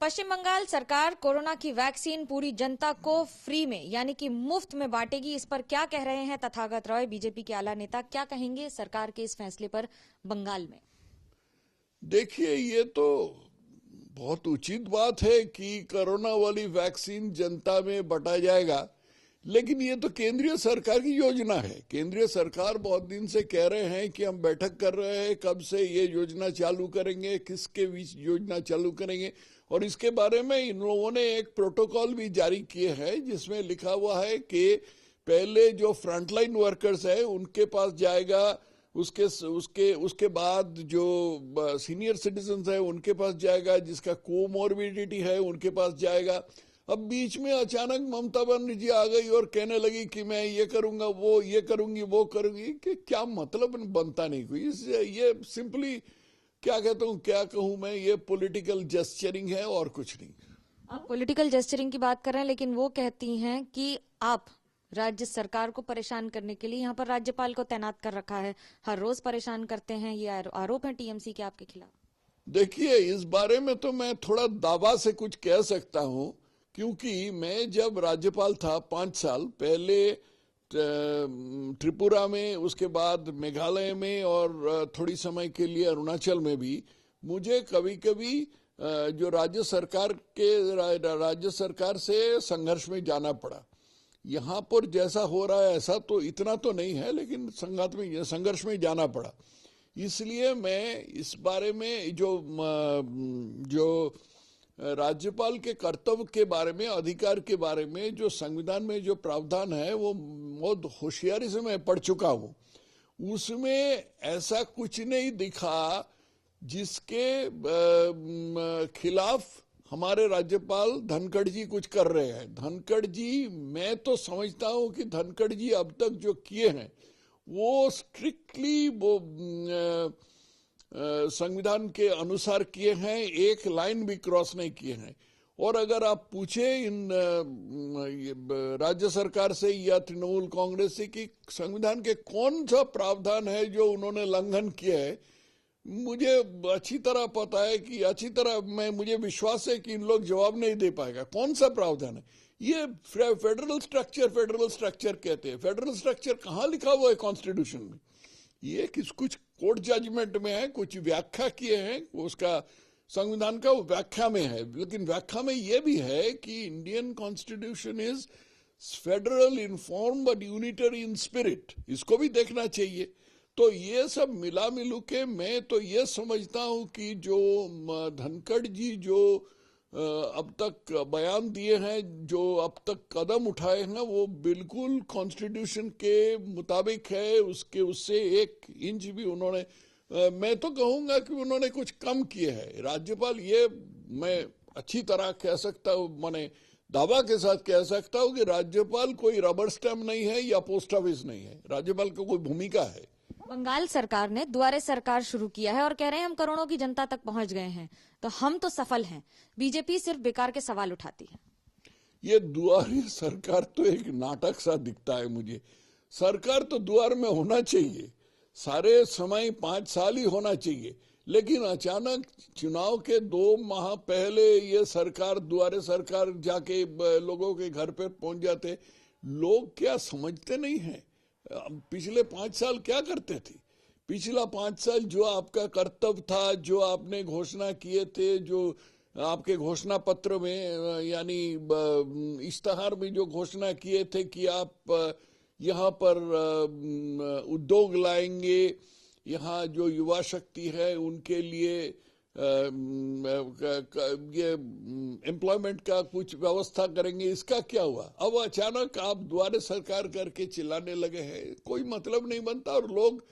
पश्चिम बंगाल सरकार कोरोना की वैक्सीन पूरी जनता को फ्री में यानी कि मुफ्त में बांटेगी। इस पर क्या कह रहे हैं तथागत रॉय, बीजेपी के आला नेता? क्या कहेंगे सरकार के इस फैसले पर बंगाल में? देखिए, ये तो बहुत उचित बात है कि कोरोना वाली वैक्सीन जनता में बंटा जाएगा, लेकिन ये तो केंद्रीय सरकार की योजना है। केंद्रीय सरकार बहुत दिन से कह रहे हैं कि हम बैठक कर रहे हैं, कब से ये योजना चालू करेंगे, किसके बीच योजना चालू करेंगे, और इसके बारे में इन लोगों ने एक प्रोटोकॉल भी जारी किए हैं जिसमें लिखा हुआ है कि पहले जो फ्रंटलाइन वर्कर्स है उनके पास जाएगा, उसके बाद जो सीनियर सिटीजन है उनके पास जाएगा, जिसका कोमोर्बिडिटी है उनके पास जाएगा। अब बीच में अचानक ममता बनर्जी आ गई और कहने लगी कि मैं ये करूंगा, वो ये करूंगी, वो करूंगी, कि क्या मतलब बनता नहीं कोई। ये सिंपली क्या कहता हूँ, क्या कहूँ मैं, ये पॉलिटिकल जेस्चरिंग है और कुछ नहीं। आप पॉलिटिकल जेस्चरिंग की बात कर रहे हैं, लेकिन वो कहती हैं कि आप राज्य सरकार को परेशान करने के लिए यहाँ पर राज्यपाल को तैनात कर रखा है, हर रोज परेशान करते हैं। ये आरोप है टीएमसी के आपके खिलाफ। देखिए, इस बारे में तो मैं थोड़ा दावा से कुछ कह सकता हूँ, क्योंकि मैं जब राज्यपाल था 5 साल पहले त्रिपुरा में, उसके बाद मेघालय में और थोड़ी समय के लिए अरुणाचल में भी, मुझे कभी कभी जो राज्य सरकार से संघर्ष में जाना पड़ा। यहाँ पर जैसा हो रहा है ऐसा तो इतना तो नहीं है, लेकिन संघर्ष में जाना पड़ा। इसलिए मैं इस बारे में जो राज्यपाल के कर्तव्य के बारे में, अधिकार के बारे में जो संविधान में जो प्रावधान है वो बहुत होशियारी से मैं पढ़ चुका हूँ। उसमें ऐसा कुछ नहीं दिखा जिसके खिलाफ हमारे राज्यपाल धनखड़ जी कुछ कर रहे हैं। धनखड़ जी, मैं तो समझता हूँ कि धनखड़ जी अब तक जो किए हैं वो स्ट्रिक्टली वो संविधान के अनुसार किए हैं, एक लाइन भी क्रॉस नहीं किए हैं। और अगर आप पूछे इन राज्य सरकार से या तृणमूल कांग्रेस से कि संविधान के कौन सा प्रावधान है जो उन्होंने उल्लंघन किया है, मुझे अच्छी तरह पता है कि मुझे विश्वास है कि इन लोग जवाब नहीं दे पाएगा। कौन सा प्रावधान है ये? फेडरल स्ट्रक्चर कहते हैं। फेडरल स्ट्रक्चर कहाँ लिखा हुआ है कॉन्स्टिट्यूशन में? ये कुछ कोर्ट जजमेंट में है, कुछ व्याख्या किए हैं, उसका संविधान का वो व्याख्या में है। लेकिन व्याख्या में ये भी है कि Indian constitution is federal in form but unitary in spirit. इसको भी देखना चाहिए। तो ये सब मिला मिलू के मैं तो ये समझता हूँ कि जो धनखड़ जी जो अब तक बयान दिए हैं, जो अब तक कदम उठाए हैं, वो बिल्कुल कॉन्स्टिट्यूशन के मुताबिक है। उससे 1 इंच भी उन्होंने, मैं तो कहूँगा कि उन्होंने कुछ कम किए हैं। राज्यपाल, ये मैं अच्छी तरह कह सकता हूँ, मैंने दावा के साथ कह सकता हूँ कि राज्यपाल कोई रबर स्टैम्प नहीं है या पोस्ट ऑफिस नहीं है। राज्यपाल की कोई भूमिका है। बंगाल सरकार ने दुआरे सरकार शुरू किया है और कह रहे हैं हम करोड़ों की जनता तक पहुंच गए हैं, तो हम तो सफल हैं। बीजेपी सिर्फ बेकार के सवाल उठाती है। ये दुआरे सरकार तो एक नाटक सा दिखता है मुझे। सरकार तो दुआर में होना चाहिए, सारे समय 5 साल ही होना चाहिए, लेकिन अचानक चुनाव के 2 माह पहले ये सरकार, दुआरे सरकार जाके लोगों के घर पे पहुंच जाते। लोग क्या समझते नहीं है? पिछले 5 साल क्या करते थे? पिछला 5 साल जो आपका कर्तव्य था, जो आपने घोषणा किए थे, जो आपके घोषणा पत्र में यानी इश्तहार में जो घोषणा किए थे कि आप यहाँ पर उद्योग लाएंगे, यहाँ जो युवा शक्ति है उनके लिए ये एम्प्लॉयमेंट का कुछ व्यवस्था करेंगे, इसका क्या हुआ? अब अचानक आप द्वारे सरकार करके चिल्लाने लगे हैं। कोई मतलब नहीं बनता और लोग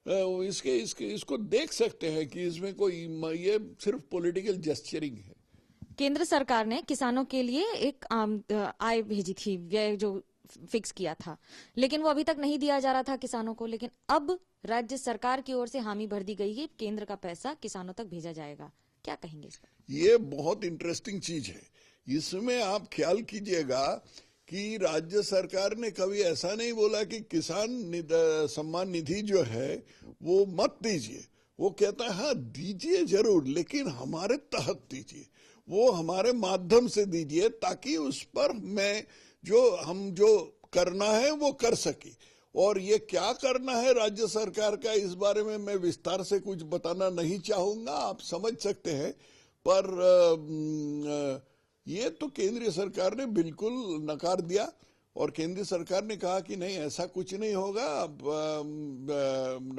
इसको देख सकते हैं कि इसमें कोई, ये सिर्फ पॉलिटिकल जेस्चरिंग है। केंद्र सरकार ने किसानों के लिए एक आय भेजी थी, व्यय जो फिक्स किया था, लेकिन वो अभी तक नहीं दिया जा रहा था किसानों को। लेकिन अब राज्य सरकार की ओर से हामी भर दी गई है, केंद्र का पैसा किसानों तक भेजा जाएगा। क्या कहेंगे इस पर? ये बहुत इंटरेस्टिंग चीज है। इसमें आप ख्याल कीजिएगा कि राज्य सरकार ने कभी ऐसा नहीं बोला कि किसान सम्मान निधि जो है वो मत दीजिए। वो कहता है हाँ दीजिए जरूर, लेकिन हमारे तहत दीजिए, वो हमारे माध्यम से दीजिए, ताकि उस पर मैं जो करना है वो कर सके। और ये क्या करना है राज्य सरकार का, इस बारे में मैं विस्तार से कुछ बताना नहीं चाहूंगा, आप समझ सकते हैं। पर ये तो केंद्रीय सरकार ने बिल्कुल नकार दिया, और केंद्र सरकार ने कहा कि नहीं ऐसा कुछ नहीं होगा।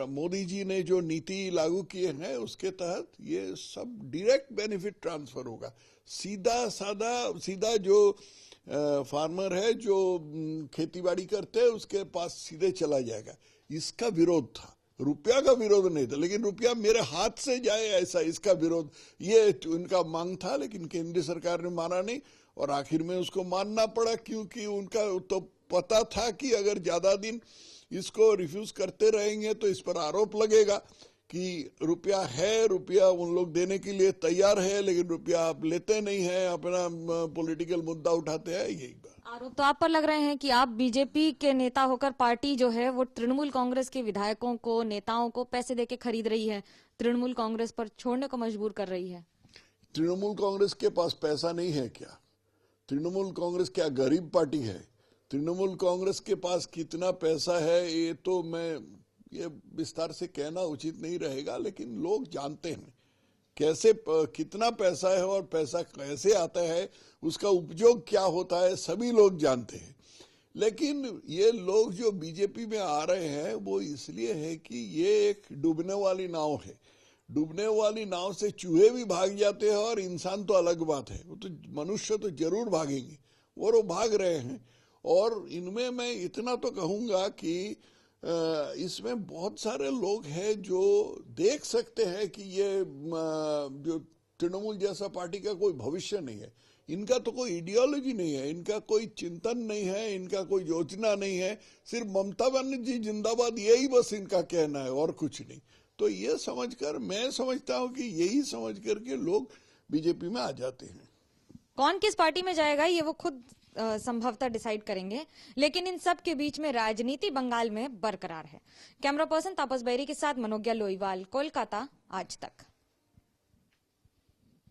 मोदी जी ने जो नीति लागू किए हैं उसके तहत ये सब डायरेक्ट बेनिफिट ट्रांसफर होगा, सीधा जो फार्मर है जो खेतीबाड़ी करते हैं उसके पास सीधे चला जाएगा। इसका विरोध था, रुपया का विरोध नहीं था, लेकिन रुपया मेरे हाथ से जाए ऐसा इसका विरोध, ये उनका मांग था। लेकिन केंद्र सरकार ने माना नहीं, और आखिर में उसको मानना पड़ा, क्योंकि उनका तो पता था कि अगर ज्यादा दिन इसको रिफ्यूज करते रहेंगे तो इस पर आरोप लगेगा कि रुपया उन लोग देने के लिए तैयार है, लेकिन रुपया आप लेते नहीं है, अपना पॉलिटिकल मुद्दा उठाते हैं। यही बात आरोप तो आप पर लग रहे हैं कि आप बीजेपी के नेता होकर पार्टी जो है वो तृणमूल कांग्रेस के विधायकों को, नेताओं को पैसे देके खरीद रही है, तृणमूल कांग्रेस पर छोड़ने को मजबूर कर रही है। तृणमूल कांग्रेस के पास पैसा नहीं है क्या? तृणमूल कांग्रेस क्या गरीब पार्टी है? तृणमूल कांग्रेस के पास कितना पैसा है ये तो ये विस्तार से कहना उचित नहीं रहेगा, लेकिन लोग जानते हैं कैसे कितना पैसा है और पैसा कैसे आता है, उसका उपयोग क्या होता है, सभी लोग जानते हैं। लेकिन ये लोग जो बीजेपी में आ रहे हैं वो इसलिए है कि ये एक डूबने वाली नाव है। डूबने वाली नाव से चूहे भी भाग जाते हैं और इंसान तो अलग बात है, वो तो मनुष्य तो जरूर भागेंगे, और वो भाग रहे हैं। और इनमें मैं इतना तो कहूंगा कि इसमें बहुत सारे लोग हैं जो देख सकते हैं कि ये जो तृणमूल जैसा पार्टी का कोई भविष्य नहीं है, इनका तो कोई आइडियोलॉजी नहीं है, इनका कोई चिंतन नहीं है, इनका कोई योजना नहीं है, सिर्फ ममता बनर्जी जिंदाबाद यही बस इनका कहना है और कुछ नहीं। तो ये समझकर मैं समझता हूँ कि यही समझ करके लोग बीजेपी में आ जाते हैं। कौन किस पार्टी में जाएगा ये वो खुद संभवतः डिसाइड करेंगे, लेकिन इन सब के बीच में राजनीति बंगाल में बरकरार है। कैमरा पर्सन तापस बैरी के साथ मनोज्ञा लोईवाल, कोलकाता, आज तक।